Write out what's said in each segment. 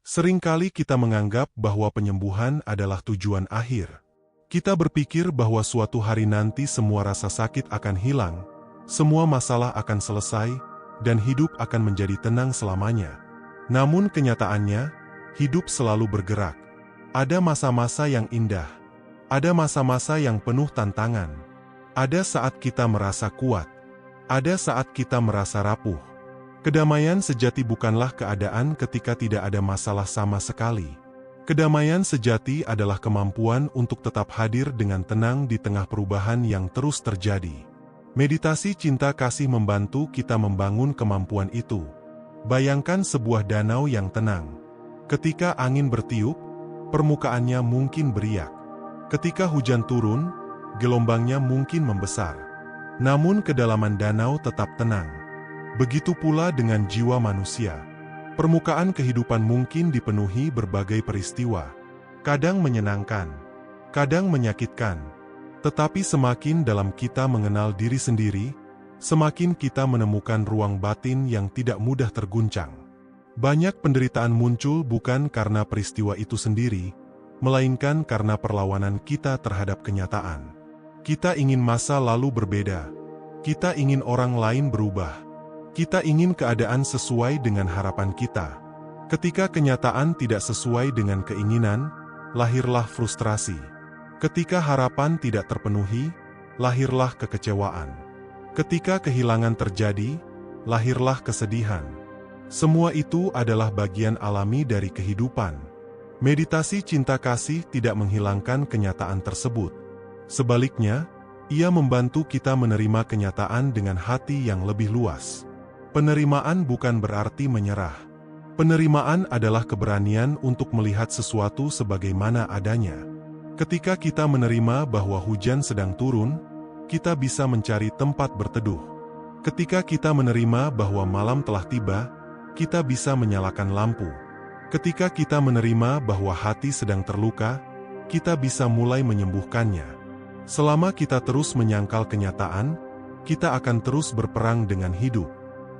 Seringkali kita menganggap bahwa penyembuhan adalah tujuan akhir. Kita berpikir bahwa suatu hari nanti semua rasa sakit akan hilang, semua masalah akan selesai, dan hidup akan menjadi tenang selamanya. Namun kenyataannya, hidup selalu bergerak. Ada masa-masa yang indah. Ada masa-masa yang penuh tantangan. Ada saat kita merasa kuat. Ada saat kita merasa rapuh. Kedamaian sejati bukanlah keadaan ketika tidak ada masalah sama sekali. Kedamaian sejati adalah kemampuan untuk tetap hadir dengan tenang di tengah perubahan yang terus terjadi. Meditasi cinta kasih membantu kita membangun kemampuan itu. Bayangkan sebuah danau yang tenang. Ketika angin bertiup, permukaannya mungkin beriak. Ketika hujan turun, gelombangnya mungkin membesar. Namun kedalaman danau tetap tenang. Begitu pula dengan jiwa manusia. Permukaan kehidupan mungkin dipenuhi berbagai peristiwa. Kadang menyenangkan, kadang menyakitkan. Tetapi semakin dalam kita mengenal diri sendiri, semakin kita menemukan ruang batin yang tidak mudah terguncang. Banyak penderitaan muncul bukan karena peristiwa itu sendiri, melainkan karena perlawanan kita terhadap kenyataan. Kita ingin masa lalu berbeda. Kita ingin orang lain berubah. Kita ingin keadaan sesuai dengan harapan kita. Ketika kenyataan tidak sesuai dengan keinginan, lahirlah frustrasi. Ketika harapan tidak terpenuhi, lahirlah kekecewaan. Ketika kehilangan terjadi, lahirlah kesedihan. Semua itu adalah bagian alami dari kehidupan. Meditasi cinta kasih tidak menghilangkan kenyataan tersebut. Sebaliknya, ia membantu kita menerima kenyataan dengan hati yang lebih luas. Penerimaan bukan berarti menyerah. Penerimaan adalah keberanian untuk melihat sesuatu sebagaimana adanya. Ketika kita menerima bahwa hujan sedang turun, kita bisa mencari tempat berteduh. Ketika kita menerima bahwa malam telah tiba, kita bisa menyalakan lampu. Ketika kita menerima bahwa hati sedang terluka, kita bisa mulai menyembuhkannya. Selama kita terus menyangkal kenyataan, kita akan terus berperang dengan hidup.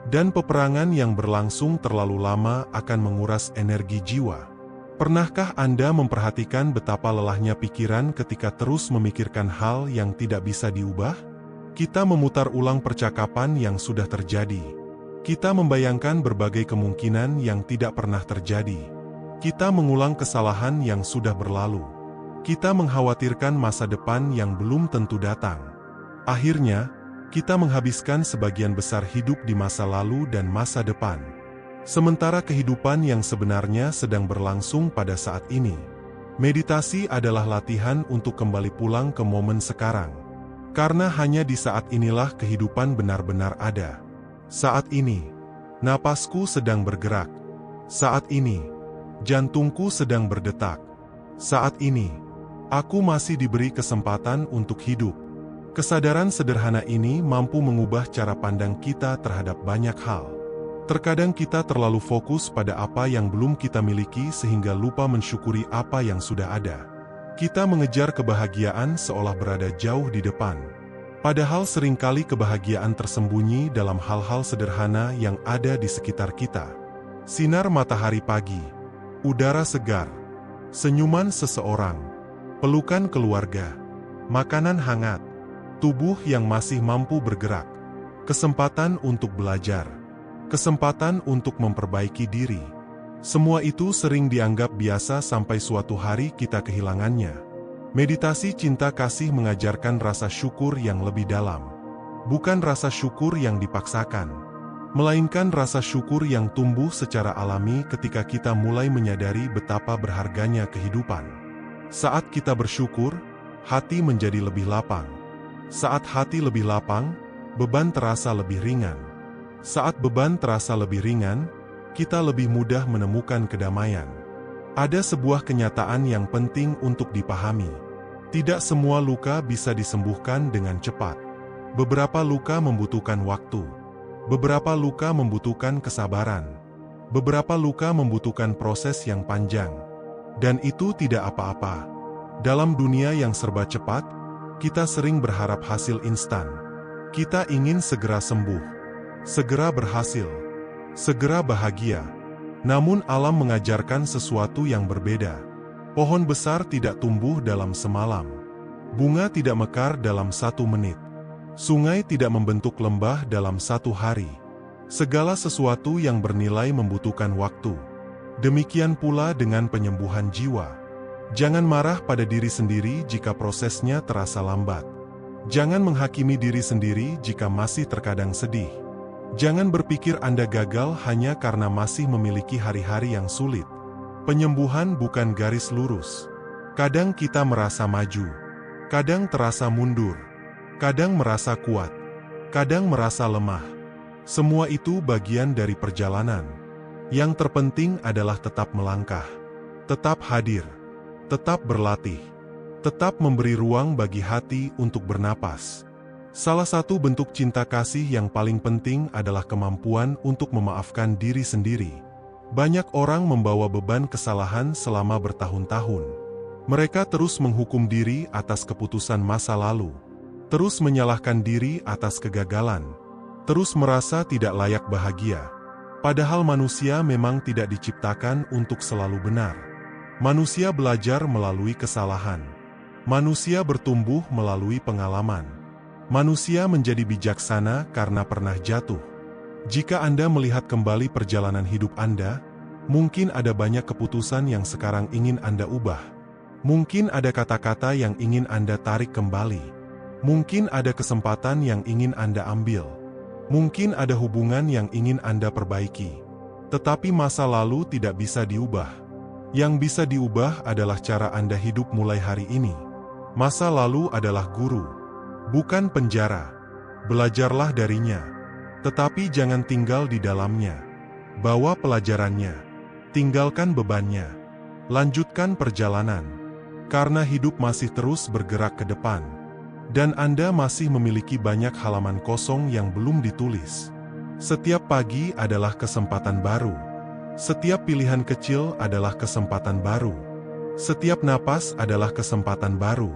Dan peperangan yang berlangsung terlalu lama akan menguras energi jiwa. Pernahkah Anda memperhatikan betapa lelahnya pikiran ketika terus memikirkan hal yang tidak bisa diubah? Kita memutar ulang percakapan yang sudah terjadi. Kita membayangkan berbagai kemungkinan yang tidak pernah terjadi. Kita mengulang kesalahan yang sudah berlalu. Kita mengkhawatirkan masa depan yang belum tentu datang. Akhirnya, kita menghabiskan sebagian besar hidup di masa lalu dan masa depan. Sementara kehidupan yang sebenarnya sedang berlangsung pada saat ini. Meditasi adalah latihan untuk kembali pulang ke momen sekarang. Karena hanya di saat inilah kehidupan benar-benar ada. Saat ini, napasku sedang bergerak. Saat ini, jantungku sedang berdetak. Saat ini, aku masih diberi kesempatan untuk hidup. Kesadaran sederhana ini mampu mengubah cara pandang kita terhadap banyak hal. Terkadang kita terlalu fokus pada apa yang belum kita miliki sehingga lupa mensyukuri apa yang sudah ada. Kita mengejar kebahagiaan seolah berada jauh di depan. Padahal seringkali kebahagiaan tersembunyi dalam hal-hal sederhana yang ada di sekitar kita. Sinar matahari pagi, udara segar, senyuman seseorang, pelukan keluarga, makanan hangat, tubuh yang masih mampu bergerak, kesempatan untuk belajar, kesempatan untuk memperbaiki diri. Semua itu sering dianggap biasa sampai suatu hari kita kehilangannya. Meditasi cinta kasih mengajarkan rasa syukur yang lebih dalam. Bukan rasa syukur yang dipaksakan, melainkan rasa syukur yang tumbuh secara alami ketika kita mulai menyadari betapa berharganya kehidupan. Saat kita bersyukur, hati menjadi lebih lapang. Saat hati lebih lapang, beban terasa lebih ringan. Saat beban terasa lebih ringan, kita lebih mudah menemukan kedamaian. Ada sebuah kenyataan yang penting untuk dipahami. Tidak semua luka bisa disembuhkan dengan cepat. Beberapa luka membutuhkan waktu. Beberapa luka membutuhkan kesabaran. Beberapa luka membutuhkan proses yang panjang. Dan itu tidak apa-apa. Dalam dunia yang serba cepat, kita sering berharap hasil instan. Kita ingin segera sembuh, segera berhasil, segera bahagia. Namun alam mengajarkan sesuatu yang berbeda. Pohon besar tidak tumbuh dalam semalam. Bunga tidak mekar dalam 1 menit. Sungai tidak membentuk lembah dalam 1 hari. Segala sesuatu yang bernilai membutuhkan waktu. Demikian pula dengan penyembuhan jiwa. Jangan marah pada diri sendiri jika prosesnya terasa lambat. Jangan menghakimi diri sendiri jika masih terkadang sedih. Jangan berpikir Anda gagal hanya karena masih memiliki hari-hari yang sulit. Penyembuhan bukan garis lurus. Kadang kita merasa maju. Kadang terasa mundur. Kadang merasa kuat. Kadang merasa lemah. Semua itu bagian dari perjalanan. Yang terpenting adalah tetap melangkah, tetap hadir, tetap berlatih, tetap memberi ruang bagi hati untuk bernapas. Salah satu bentuk cinta kasih yang paling penting adalah kemampuan untuk memaafkan diri sendiri. Banyak orang membawa beban kesalahan selama bertahun-tahun. Mereka terus menghukum diri atas keputusan masa lalu, terus menyalahkan diri atas kegagalan, terus merasa tidak layak bahagia. Padahal manusia memang tidak diciptakan untuk selalu benar. Manusia belajar melalui kesalahan. Manusia bertumbuh melalui pengalaman. Manusia menjadi bijaksana karena pernah jatuh. Jika Anda melihat kembali perjalanan hidup Anda, mungkin ada banyak keputusan yang sekarang ingin Anda ubah. Mungkin ada kata-kata yang ingin Anda tarik kembali. Mungkin ada kesempatan yang ingin Anda ambil. Mungkin ada hubungan yang ingin Anda perbaiki. Tetapi masa lalu tidak bisa diubah. Yang bisa diubah adalah cara Anda hidup mulai hari ini. Masa lalu adalah guru, bukan penjara. Belajarlah darinya, tetapi jangan tinggal di dalamnya. Bawa pelajarannya, tinggalkan bebannya, lanjutkan perjalanan. Karena hidup masih terus bergerak ke depan. Dan Anda masih memiliki banyak halaman kosong yang belum ditulis. Setiap pagi adalah kesempatan baru. Setiap pilihan kecil adalah kesempatan baru. Setiap napas adalah kesempatan baru.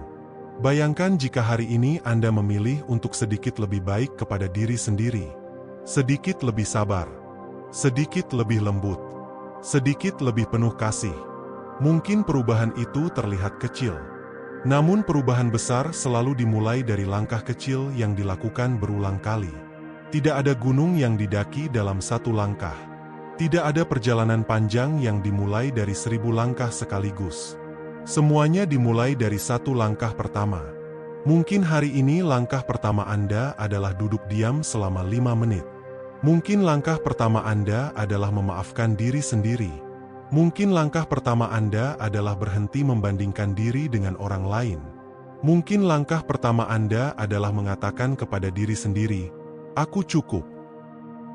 Bayangkan jika hari ini Anda memilih untuk sedikit lebih baik kepada diri sendiri. Sedikit lebih sabar. Sedikit lebih lembut. Sedikit lebih penuh kasih. Mungkin perubahan itu terlihat kecil. Namun perubahan besar selalu dimulai dari langkah kecil yang dilakukan berulang kali. Tidak ada gunung yang didaki dalam 1 langkah. Tidak ada perjalanan panjang yang dimulai dari 1000 langkah sekaligus. Semuanya dimulai dari 1 langkah pertama. Mungkin hari ini langkah pertama Anda adalah duduk diam selama 5 menit. Mungkin langkah pertama Anda adalah memaafkan diri sendiri. Mungkin langkah pertama Anda adalah berhenti membandingkan diri dengan orang lain. Mungkin langkah pertama Anda adalah mengatakan kepada diri sendiri, "Aku cukup."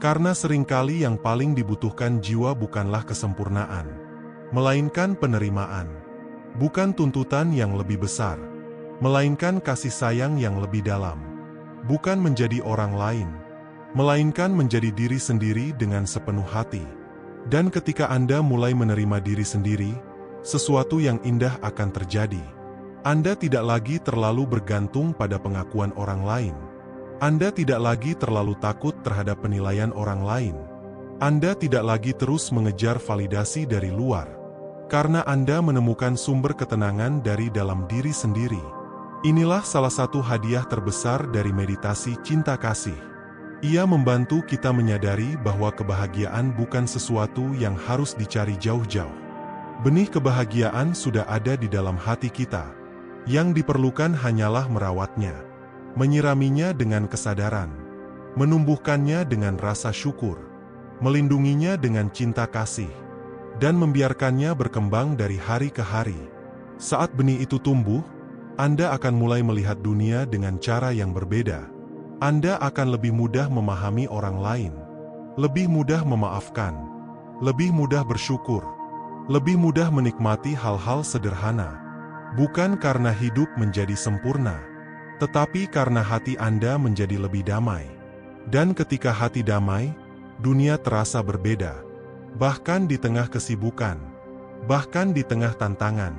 Karena seringkali yang paling dibutuhkan jiwa bukanlah kesempurnaan, melainkan penerimaan. Bukan tuntutan yang lebih besar, melainkan kasih sayang yang lebih dalam. Bukan menjadi orang lain, melainkan menjadi diri sendiri dengan sepenuh hati. Dan ketika Anda mulai menerima diri sendiri, sesuatu yang indah akan terjadi. Anda tidak lagi terlalu bergantung pada pengakuan orang lain. Anda tidak lagi terlalu takut terhadap penilaian orang lain. Anda tidak lagi terus mengejar validasi dari luar. Karena Anda menemukan sumber ketenangan dari dalam diri sendiri. Inilah salah satu hadiah terbesar dari meditasi cinta kasih. Ia membantu kita menyadari bahwa kebahagiaan bukan sesuatu yang harus dicari jauh-jauh. Benih kebahagiaan sudah ada di dalam hati kita. Yang diperlukan hanyalah merawatnya, menyiraminya dengan kesadaran, menumbuhkannya dengan rasa syukur, melindunginya dengan cinta kasih, dan membiarkannya berkembang dari hari ke hari. Saat benih itu tumbuh, Anda akan mulai melihat dunia dengan cara yang berbeda. Anda akan lebih mudah memahami orang lain, lebih mudah memaafkan, lebih mudah bersyukur, lebih mudah menikmati hal-hal sederhana. Bukan karena hidup menjadi sempurna, tetapi karena hati Anda menjadi lebih damai. Dan ketika hati damai, dunia terasa berbeda. Bahkan di tengah kesibukan, bahkan di tengah tantangan,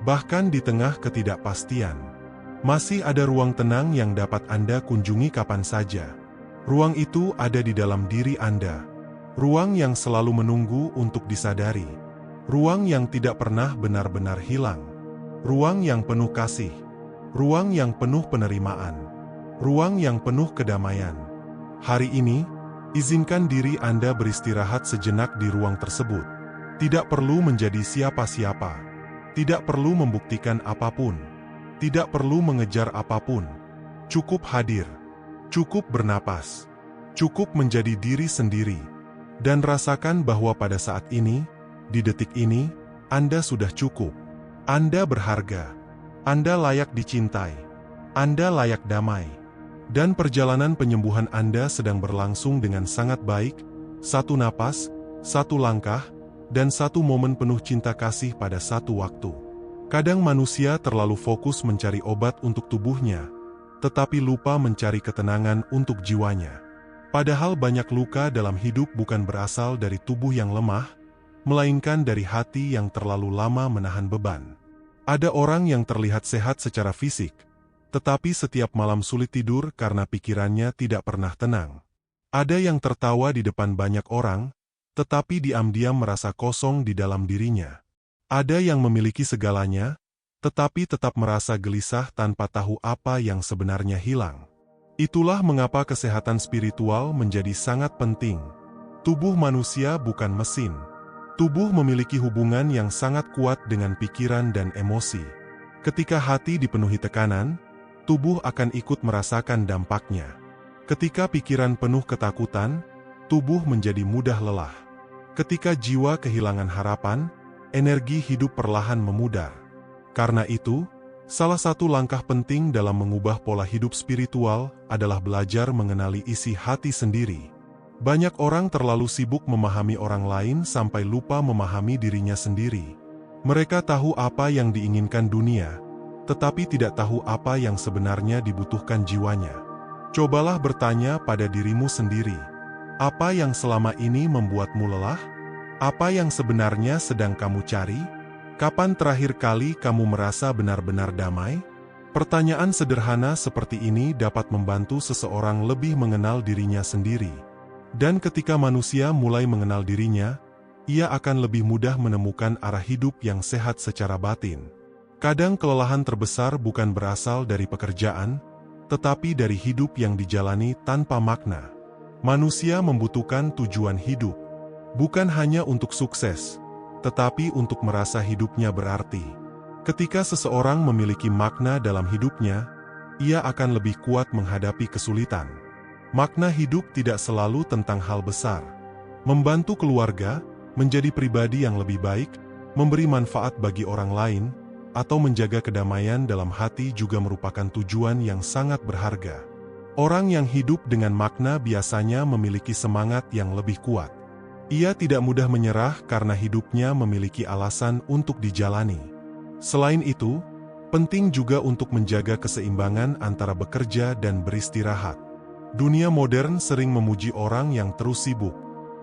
bahkan di tengah ketidakpastian. Masih ada ruang tenang yang dapat Anda kunjungi kapan saja. Ruang itu ada di dalam diri Anda. ruang yang selalu menunggu untuk disadari, ruang yang tidak pernah benar-benar hilang, ruang yang penuh kasih, ruang yang penuh penerimaan, ruang yang penuh kedamaian. Hari ini, izinkan diri Anda beristirahat sejenak di ruang tersebut. Tidak perlu menjadi siapa-siapa, tidak perlu membuktikan apapun, tidak perlu mengejar apapun. Cukup hadir, cukup bernapas, cukup menjadi diri sendiri, dan rasakan bahwa pada saat ini, di detik ini, Anda sudah cukup. Anda berharga, Anda layak dicintai, Anda layak damai. Dan perjalanan penyembuhan Anda sedang berlangsung dengan sangat baik, satu napas, satu langkah, dan satu momen penuh cinta kasih pada satu waktu. Kadang manusia terlalu fokus mencari obat untuk tubuhnya, tetapi lupa mencari ketenangan untuk jiwanya. Padahal banyak luka dalam hidup bukan berasal dari tubuh yang lemah, melainkan dari hati yang terlalu lama menahan beban. Ada orang yang terlihat sehat secara fisik, tetapi setiap malam sulit tidur karena pikirannya tidak pernah tenang. Ada yang tertawa di depan banyak orang, tetapi diam-diam merasa kosong di dalam dirinya. Ada yang memiliki segalanya, tetapi tetap merasa gelisah tanpa tahu apa yang sebenarnya hilang. Itulah mengapa kesehatan spiritual menjadi sangat penting. Tubuh manusia bukan mesin. Tubuh memiliki hubungan yang sangat kuat dengan pikiran dan emosi. Ketika hati dipenuhi tekanan, tubuh akan ikut merasakan dampaknya. Ketika pikiran penuh ketakutan, tubuh menjadi mudah lelah. Ketika jiwa kehilangan harapan, energi hidup perlahan memudar. Karena itu, salah satu langkah penting dalam mengubah pola hidup spiritual adalah belajar mengenali isi hati sendiri. Banyak orang terlalu sibuk memahami orang lain sampai lupa memahami dirinya sendiri. Mereka tahu apa yang diinginkan dunia, tetapi tidak tahu apa yang sebenarnya dibutuhkan jiwanya. Cobalah bertanya pada dirimu sendiri, apa yang selama ini membuatmu lelah? Apa yang sebenarnya sedang kamu cari? Kapan terakhir kali kamu merasa benar-benar damai? Pertanyaan sederhana seperti ini dapat membantu seseorang lebih mengenal dirinya sendiri. Dan ketika manusia mulai mengenal dirinya, ia akan lebih mudah menemukan arah hidup yang sehat secara batin. Kadang kelelahan terbesar bukan berasal dari pekerjaan, tetapi dari hidup yang dijalani tanpa makna. Manusia membutuhkan tujuan hidup, bukan hanya untuk sukses, tetapi untuk merasa hidupnya berarti. Ketika seseorang memiliki makna dalam hidupnya, ia akan lebih kuat menghadapi kesulitan. Makna hidup tidak selalu tentang hal besar. Membantu keluarga, menjadi pribadi yang lebih baik, memberi manfaat bagi orang lain, atau menjaga kedamaian dalam hati juga merupakan tujuan yang sangat berharga. Orang yang hidup dengan makna biasanya memiliki semangat yang lebih kuat. Ia tidak mudah menyerah karena hidupnya memiliki alasan untuk dijalani. Selain itu, penting juga untuk menjaga keseimbangan antara bekerja dan beristirahat. Dunia modern sering memuji orang yang terus sibuk.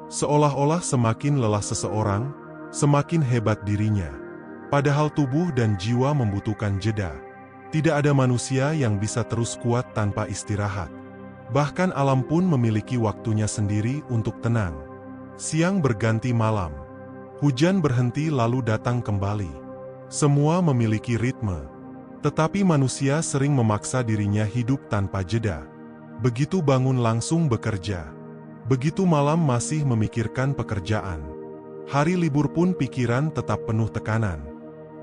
Seolah-olah semakin lelah seseorang, semakin hebat dirinya. Padahal tubuh dan jiwa membutuhkan jeda. Tidak ada manusia yang bisa terus kuat tanpa istirahat. Bahkan alam pun memiliki waktunya sendiri untuk tenang. Siang berganti malam. Hujan berhenti lalu datang kembali. Semua memiliki ritme. Tetapi manusia sering memaksa dirinya hidup tanpa jeda. Begitu bangun langsung bekerja. Begitu malam masih memikirkan pekerjaan. Hari libur pun pikiran tetap penuh tekanan.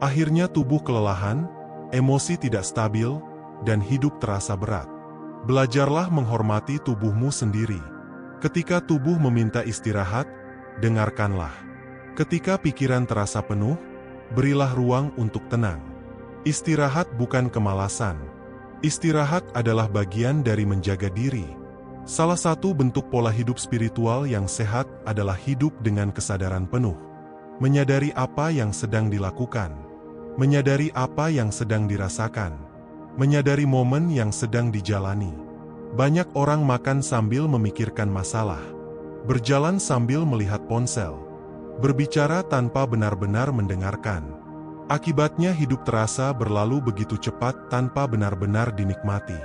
Akhirnya tubuh kelelahan, emosi tidak stabil, dan hidup terasa berat. Belajarlah menghormati tubuhmu sendiri. Ketika tubuh meminta istirahat, dengarkanlah. Ketika pikiran terasa penuh, berilah ruang untuk tenang. Istirahat bukan kemalasan. Istirahat adalah bagian dari menjaga diri. Salah satu bentuk pola hidup spiritual yang sehat adalah hidup dengan kesadaran penuh. Menyadari apa yang sedang dilakukan. Menyadari apa yang sedang dirasakan. Menyadari momen yang sedang dijalani. Banyak orang makan sambil memikirkan masalah. Berjalan sambil melihat ponsel. Berbicara tanpa benar-benar mendengarkan. Akibatnya hidup terasa berlalu begitu cepat tanpa benar-benar dinikmati.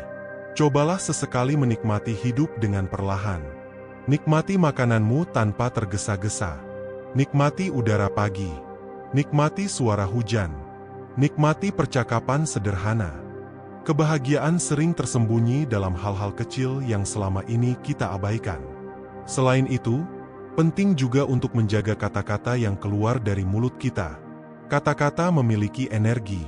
Cobalah sesekali menikmati hidup dengan perlahan. Nikmati makananmu tanpa tergesa-gesa. Nikmati udara pagi. Nikmati suara hujan. Nikmati percakapan sederhana. Kebahagiaan sering tersembunyi dalam hal-hal kecil yang selama ini kita abaikan. Selain itu, penting juga untuk menjaga kata-kata yang keluar dari mulut kita. Kata-kata memiliki energi.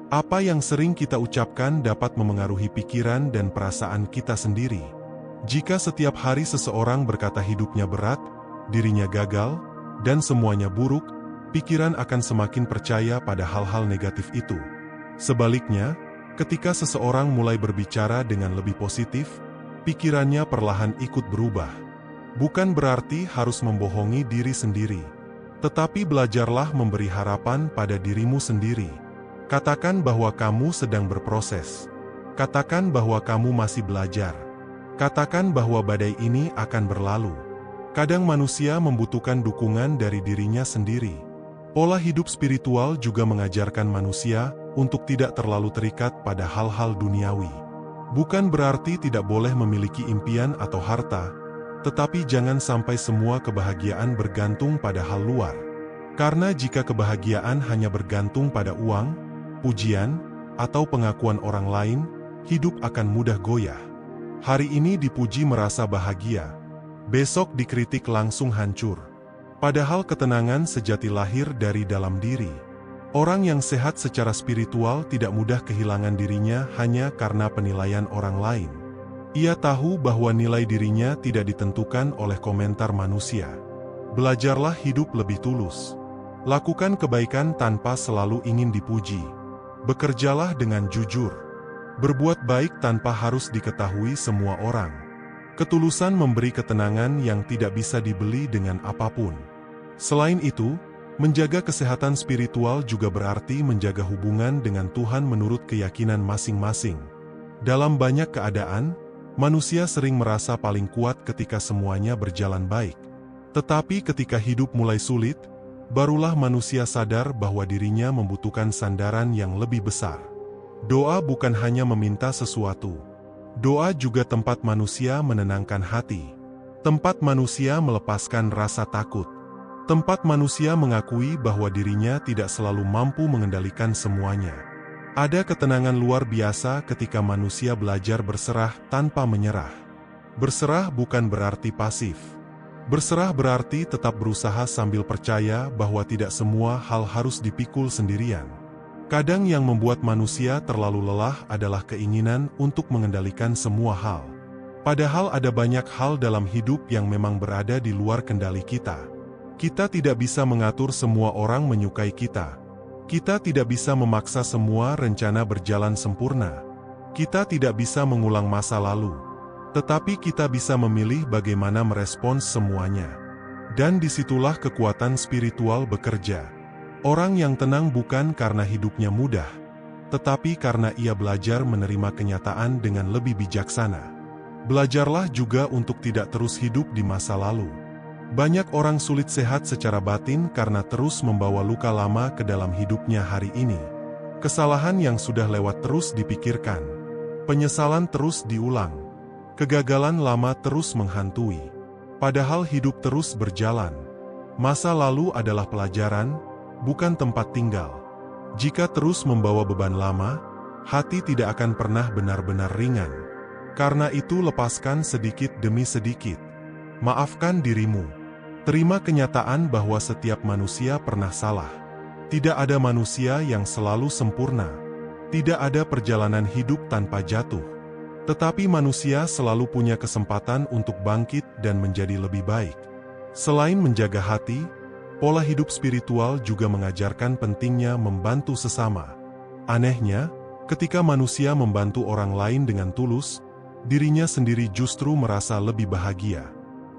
Apa yang sering kita ucapkan dapat memengaruhi pikiran dan perasaan kita sendiri. Jika setiap hari seseorang berkata hidupnya berat, dirinya gagal, dan semuanya buruk, pikiran akan semakin percaya pada hal-hal negatif itu. Sebaliknya, ketika seseorang mulai berbicara dengan lebih positif, pikirannya perlahan ikut berubah. Bukan berarti harus membohongi diri sendiri, tetapi belajarlah memberi harapan pada dirimu sendiri. Katakan bahwa kamu sedang berproses. Katakan bahwa kamu masih belajar. Katakan bahwa badai ini akan berlalu. Kadang manusia membutuhkan dukungan dari dirinya sendiri. Pola hidup spiritual juga mengajarkan manusia untuk tidak terlalu terikat pada hal-hal duniawi. Bukan berarti tidak boleh memiliki impian atau harta, tetapi jangan sampai semua kebahagiaan bergantung pada hal luar. Karena jika kebahagiaan hanya bergantung pada uang, pujian, atau pengakuan orang lain, hidup akan mudah goyah. Hari ini dipuji merasa bahagia, besok dikritik langsung hancur. Padahal ketenangan sejati lahir dari dalam diri. Orang yang sehat secara spiritual tidak mudah kehilangan dirinya hanya karena penilaian orang lain. Ia tahu bahwa nilai dirinya tidak ditentukan oleh komentar manusia. Belajarlah hidup lebih tulus. Lakukan kebaikan tanpa selalu ingin dipuji. Bekerjalah dengan jujur. Berbuat baik tanpa harus diketahui semua orang. Ketulusan memberi ketenangan yang tidak bisa dibeli dengan apapun. Selain itu, menjaga kesehatan spiritual juga berarti menjaga hubungan dengan Tuhan menurut keyakinan masing-masing. Dalam banyak keadaan, manusia sering merasa paling kuat ketika semuanya berjalan baik. Tetapi ketika hidup mulai sulit, barulah manusia sadar bahwa dirinya membutuhkan sandaran yang lebih besar. Doa bukan hanya meminta sesuatu. Doa juga tempat manusia menenangkan hati. Tempat manusia melepaskan rasa takut. Tempat manusia mengakui bahwa dirinya tidak selalu mampu mengendalikan semuanya. Ada ketenangan luar biasa ketika manusia belajar berserah tanpa menyerah. Berserah bukan berarti pasif. Berserah berarti tetap berusaha sambil percaya bahwa tidak semua hal harus dipikul sendirian. Kadang yang membuat manusia terlalu lelah adalah keinginan untuk mengendalikan semua hal. Padahal ada banyak hal dalam hidup yang memang berada di luar kendali kita. Kita tidak bisa mengatur semua orang menyukai kita. Kita tidak bisa memaksa semua rencana berjalan sempurna. Kita tidak bisa mengulang masa lalu. Tetapi kita bisa memilih bagaimana merespons semuanya. Dan disitulah kekuatan spiritual bekerja. Orang yang tenang bukan karena hidupnya mudah, tetapi karena ia belajar menerima kenyataan dengan lebih bijaksana. Belajarlah juga untuk tidak terus hidup di masa lalu. Banyak orang sulit sehat secara batin karena terus membawa luka lama ke dalam hidupnya hari ini. Kesalahan yang sudah lewat terus dipikirkan. Penyesalan terus diulang. Kegagalan lama terus menghantui. Padahal hidup terus berjalan. Masa lalu adalah pelajaran, bukan tempat tinggal. Jika terus membawa beban lama, hati tidak akan pernah benar-benar ringan. Karena itu lepaskan sedikit demi sedikit. Maafkan dirimu. Terima kenyataan bahwa setiap manusia pernah salah. Tidak ada manusia yang selalu sempurna. Tidak ada perjalanan hidup tanpa jatuh. Tetapi manusia selalu punya kesempatan untuk bangkit dan menjadi lebih baik. Selain menjaga hati, pola hidup spiritual juga mengajarkan pentingnya membantu sesama. Anehnya, ketika manusia membantu orang lain dengan tulus, dirinya sendiri justru merasa lebih bahagia.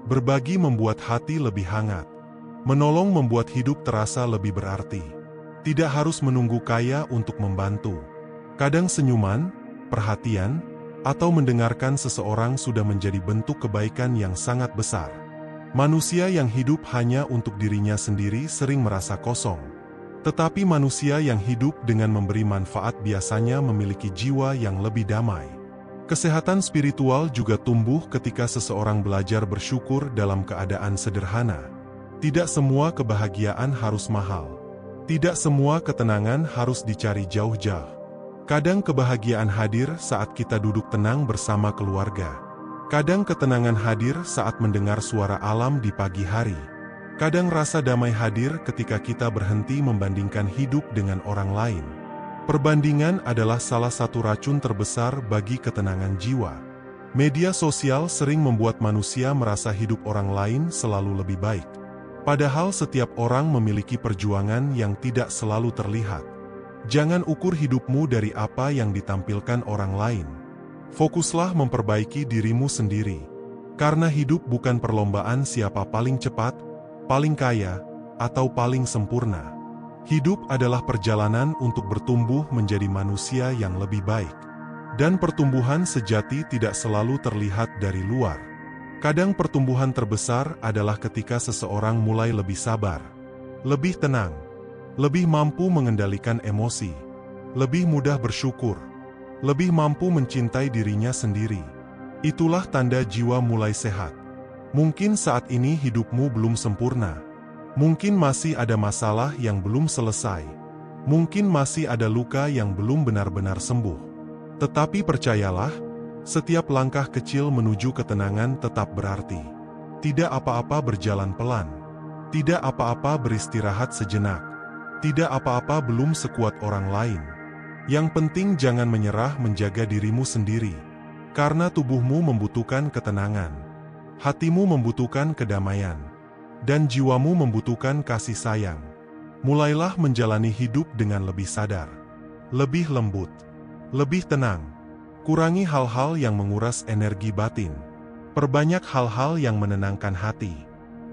Berbagi membuat hati lebih hangat. Menolong membuat hidup terasa lebih berarti. Tidak harus menunggu kaya untuk membantu. Kadang senyuman, perhatian, atau mendengarkan seseorang sudah menjadi bentuk kebaikan yang sangat besar. Manusia yang hidup hanya untuk dirinya sendiri sering merasa kosong. Tetapi manusia yang hidup dengan memberi manfaat biasanya memiliki jiwa yang lebih damai. Kesehatan spiritual juga tumbuh ketika seseorang belajar bersyukur dalam keadaan sederhana. Tidak semua kebahagiaan harus mahal. Tidak semua ketenangan harus dicari jauh-jauh. Kadang kebahagiaan hadir saat kita duduk tenang bersama keluarga. Kadang ketenangan hadir saat mendengar suara alam di pagi hari. Kadang rasa damai hadir ketika kita berhenti membandingkan hidup dengan orang lain. Perbandingan adalah salah satu racun terbesar bagi ketenangan jiwa. Media sosial sering membuat manusia merasa hidup orang lain selalu lebih baik. Padahal setiap orang memiliki perjuangan yang tidak selalu terlihat. Jangan ukur hidupmu dari apa yang ditampilkan orang lain. Fokuslah memperbaiki dirimu sendiri. Karena hidup bukan perlombaan siapa paling cepat, paling kaya, atau paling sempurna. Hidup adalah perjalanan untuk bertumbuh menjadi manusia yang lebih baik. Dan pertumbuhan sejati tidak selalu terlihat dari luar. Kadang pertumbuhan terbesar adalah ketika seseorang mulai lebih sabar, lebih tenang, lebih mampu mengendalikan emosi, lebih mudah bersyukur, lebih mampu mencintai dirinya sendiri. Itulah tanda jiwa mulai sehat. Mungkin saat ini hidupmu belum sempurna. Mungkin masih ada masalah yang belum selesai. Mungkin masih ada luka yang belum benar-benar sembuh. Tetapi percayalah, setiap langkah kecil menuju ketenangan tetap berarti. Tidak apa-apa berjalan pelan. Tidak apa-apa beristirahat sejenak. Tidak apa-apa belum sekuat orang lain. Yang penting jangan menyerah menjaga dirimu sendiri. Karena tubuhmu membutuhkan ketenangan. Hatimu membutuhkan kedamaian. Dan jiwamu membutuhkan kasih sayang. Mulailah menjalani hidup dengan lebih sadar, lebih lembut, lebih tenang. Kurangi hal-hal yang menguras energi batin. Perbanyak hal-hal yang menenangkan hati.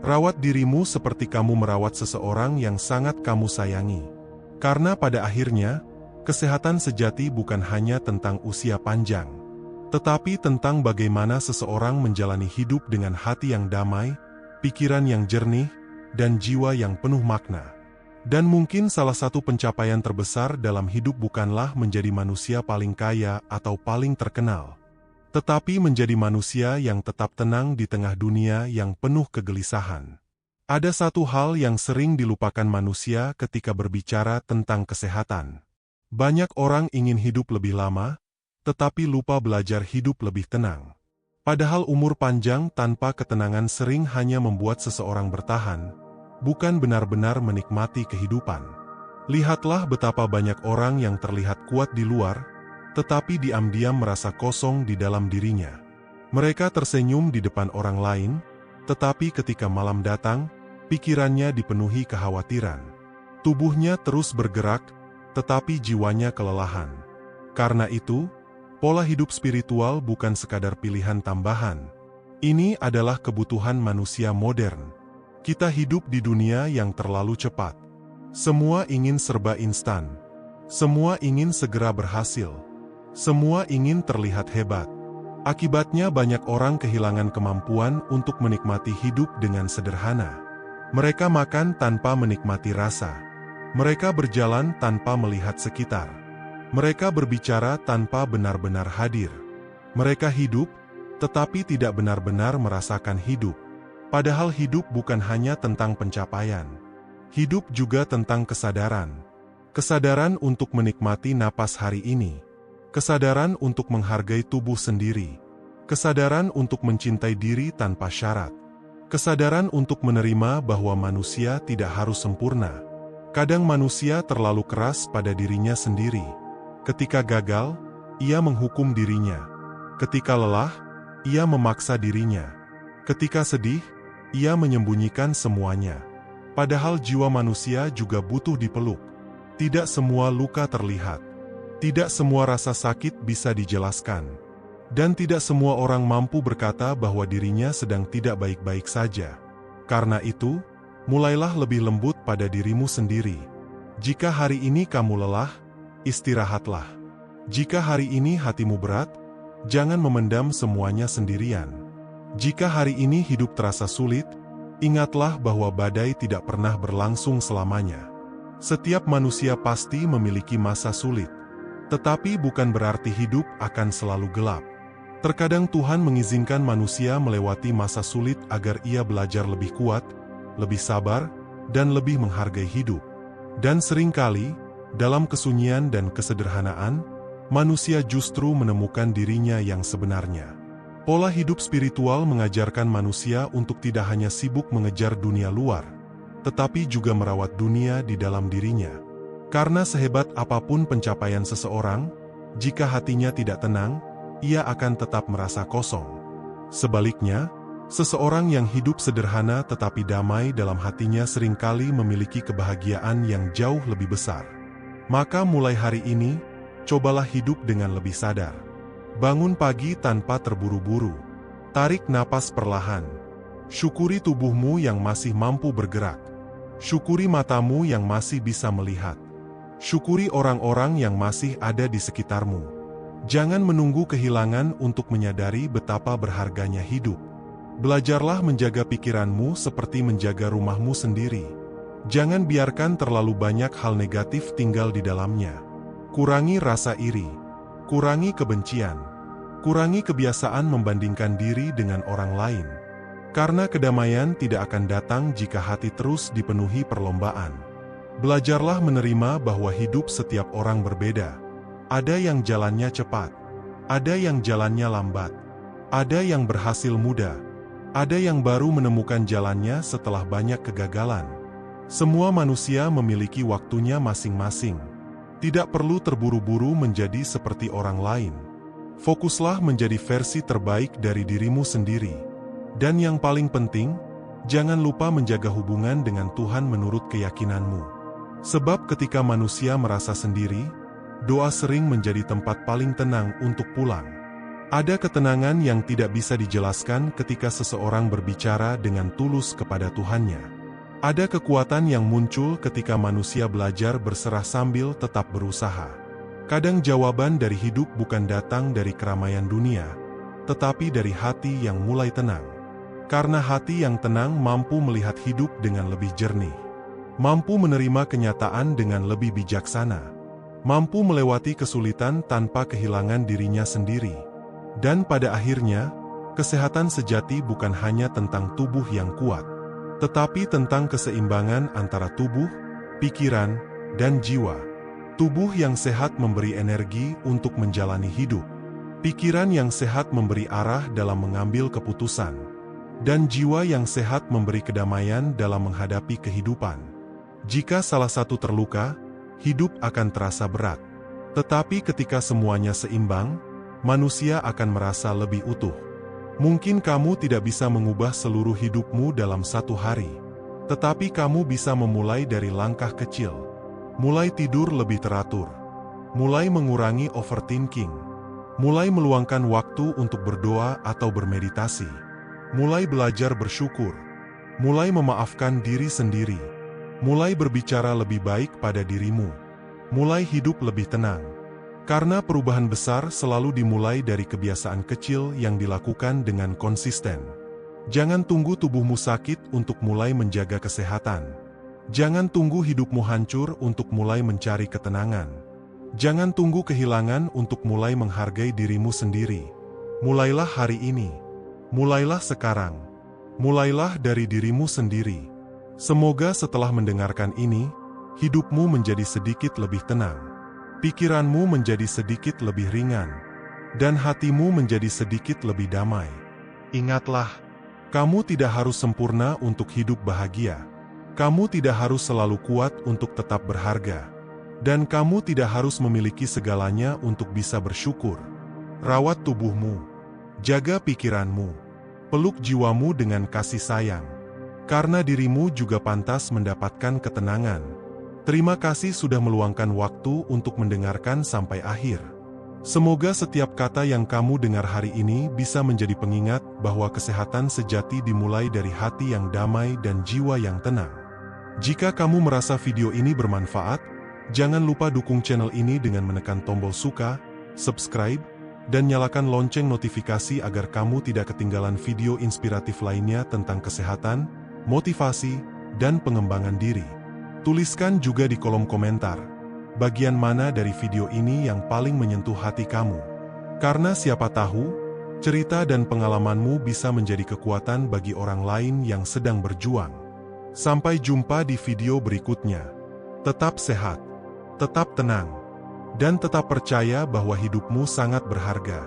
Rawat dirimu seperti kamu merawat seseorang yang sangat kamu sayangi. Karena pada akhirnya, kesehatan sejati bukan hanya tentang usia panjang, tetapi tentang bagaimana seseorang menjalani hidup dengan hati yang damai, pikiran yang jernih, dan jiwa yang penuh makna. Dan mungkin salah satu pencapaian terbesar dalam hidup bukanlah menjadi manusia paling kaya atau paling terkenal, tetapi menjadi manusia yang tetap tenang di tengah dunia yang penuh kegelisahan. Ada satu hal yang sering dilupakan manusia ketika berbicara tentang kesehatan. Banyak orang ingin hidup lebih lama, tetapi lupa belajar hidup lebih tenang. Padahal umur panjang tanpa ketenangan sering hanya membuat seseorang bertahan, bukan benar-benar menikmati kehidupan. Lihatlah betapa banyak orang yang terlihat kuat di luar, tetapi diam-diam merasa kosong di dalam dirinya. Mereka tersenyum di depan orang lain, tetapi ketika malam datang, pikirannya dipenuhi kekhawatiran. Tubuhnya terus bergerak, tetapi jiwanya kelelahan. Karena itu, pola hidup spiritual bukan sekadar pilihan tambahan. Ini adalah kebutuhan manusia modern. Kita hidup di dunia yang terlalu cepat. Semua ingin serba instan. Semua ingin segera berhasil. Semua ingin terlihat hebat. Akibatnya banyak orang kehilangan kemampuan untuk menikmati hidup dengan sederhana. Mereka makan tanpa menikmati rasa. Mereka berjalan tanpa melihat sekitar. Mereka berbicara tanpa benar-benar hadir. Mereka hidup, tetapi tidak benar-benar merasakan hidup. Padahal hidup bukan hanya tentang pencapaian. Hidup juga tentang kesadaran. Kesadaran untuk menikmati napas hari ini. Kesadaran untuk menghargai tubuh sendiri. Kesadaran untuk mencintai diri tanpa syarat. Kesadaran untuk menerima bahwa manusia tidak harus sempurna. Kadang manusia terlalu keras pada dirinya sendiri. Ketika gagal, ia menghukum dirinya. Ketika lelah, ia memaksa dirinya. Ketika sedih, ia menyembunyikan semuanya. Padahal jiwa manusia juga butuh dipeluk. Tidak semua luka terlihat. Tidak semua rasa sakit bisa dijelaskan. Dan tidak semua orang mampu berkata bahwa dirinya sedang tidak baik-baik saja. Karena itu, mulailah lebih lembut pada dirimu sendiri. Jika hari ini kamu lelah, istirahatlah. Jika hari ini hatimu berat, jangan memendam semuanya sendirian. Jika hari ini hidup terasa sulit, ingatlah bahwa badai tidak pernah berlangsung selamanya. Setiap manusia pasti memiliki masa sulit. Tetapi bukan berarti hidup akan selalu gelap. Terkadang Tuhan mengizinkan manusia melewati masa sulit agar ia belajar lebih kuat, lebih sabar, dan lebih menghargai hidup. Dan seringkali, dalam kesunyian dan kesederhanaan, manusia justru menemukan dirinya yang sebenarnya. Pola hidup spiritual mengajarkan manusia untuk tidak hanya sibuk mengejar dunia luar, tetapi juga merawat dunia di dalam dirinya. Karena sehebat apapun pencapaian seseorang, jika hatinya tidak tenang, ia akan tetap merasa kosong. Sebaliknya, seseorang yang hidup sederhana tetapi damai dalam hatinya seringkali memiliki kebahagiaan yang jauh lebih besar. Maka mulai hari ini, cobalah hidup dengan lebih sadar. Bangun pagi tanpa terburu-buru. Tarik napas perlahan. Syukuri tubuhmu yang masih mampu bergerak. Syukuri matamu yang masih bisa melihat. Syukuri orang-orang yang masih ada di sekitarmu. Jangan menunggu kehilangan untuk menyadari betapa berharganya hidup. Belajarlah menjaga pikiranmu seperti menjaga rumahmu sendiri. Jangan biarkan terlalu banyak hal negatif tinggal di dalamnya. Kurangi rasa iri. Kurangi kebencian. Kurangi kebiasaan membandingkan diri dengan orang lain. Karena kedamaian tidak akan datang jika hati terus dipenuhi perlombaan. Belajarlah menerima bahwa hidup setiap orang berbeda. Ada yang jalannya cepat, ada yang jalannya lambat, ada yang berhasil muda, ada yang baru menemukan jalannya setelah banyak kegagalan. Semua manusia memiliki waktunya masing-masing. Tidak perlu terburu-buru menjadi seperti orang lain. Fokuslah menjadi versi terbaik dari dirimu sendiri. Dan yang paling penting, jangan lupa menjaga hubungan dengan Tuhan menurut keyakinanmu. Sebab ketika manusia merasa sendiri, doa sering menjadi tempat paling tenang untuk pulang. Ada ketenangan yang tidak bisa dijelaskan ketika seseorang berbicara dengan tulus kepada Tuhannya. Ada kekuatan yang muncul ketika manusia belajar berserah sambil tetap berusaha. Kadang jawaban dari hidup bukan datang dari keramaian dunia, tetapi dari hati yang mulai tenang. Karena hati yang tenang mampu melihat hidup dengan lebih jernih. Mampu menerima kenyataan dengan lebih bijaksana. Mampu melewati kesulitan tanpa kehilangan dirinya sendiri. Dan pada akhirnya, kesehatan sejati bukan hanya tentang tubuh yang kuat, tetapi tentang keseimbangan antara tubuh, pikiran, dan jiwa. Tubuh yang sehat memberi energi untuk menjalani hidup. Pikiran yang sehat memberi arah dalam mengambil keputusan. Dan jiwa yang sehat memberi kedamaian dalam menghadapi kehidupan. Jika salah satu terluka, hidup akan terasa berat. Tetapi ketika semuanya seimbang, manusia akan merasa lebih utuh. Mungkin kamu tidak bisa mengubah seluruh hidupmu dalam satu hari. Tetapi kamu bisa memulai dari langkah kecil. Mulai tidur lebih teratur. Mulai mengurangi overthinking. Mulai meluangkan waktu untuk berdoa atau bermeditasi. Mulai belajar bersyukur. Mulai memaafkan diri sendiri. Mulai berbicara lebih baik pada dirimu. Mulai hidup lebih tenang. Karena perubahan besar selalu dimulai dari kebiasaan kecil yang dilakukan dengan konsisten. Jangan tunggu tubuhmu sakit untuk mulai menjaga kesehatan. Jangan tunggu hidupmu hancur untuk mulai mencari ketenangan. Jangan tunggu kehilangan untuk mulai menghargai dirimu sendiri. Mulailah hari ini. Mulailah sekarang. Mulailah dari dirimu sendiri. Semoga setelah mendengarkan ini, hidupmu menjadi sedikit lebih tenang. Pikiranmu menjadi sedikit lebih ringan. Dan hatimu menjadi sedikit lebih damai. Ingatlah, kamu tidak harus sempurna untuk hidup bahagia. Kamu tidak harus selalu kuat untuk tetap berharga. Dan kamu tidak harus memiliki segalanya untuk bisa bersyukur. Rawat tubuhmu. Jaga pikiranmu. Peluk jiwamu dengan kasih sayang. Karena dirimu juga pantas mendapatkan ketenangan. Terima kasih sudah meluangkan waktu untuk mendengarkan sampai akhir. Semoga setiap kata yang kamu dengar hari ini bisa menjadi pengingat bahwa kesehatan sejati dimulai dari hati yang damai dan jiwa yang tenang. Jika kamu merasa video ini bermanfaat, jangan lupa dukung channel ini dengan menekan tombol suka, subscribe, dan nyalakan lonceng notifikasi agar kamu tidak ketinggalan video inspiratif lainnya tentang kesehatan, motivasi, dan pengembangan diri. Tuliskan juga di kolom komentar, bagian mana dari video ini yang paling menyentuh hati kamu. Karena siapa tahu, Cerita dan pengalamanmu bisa menjadi kekuatan bagi orang lain yang sedang berjuang. Sampai jumpa di video berikutnya. Tetap sehat, tetap tenang, dan tetap percaya bahwa hidupmu sangat berharga.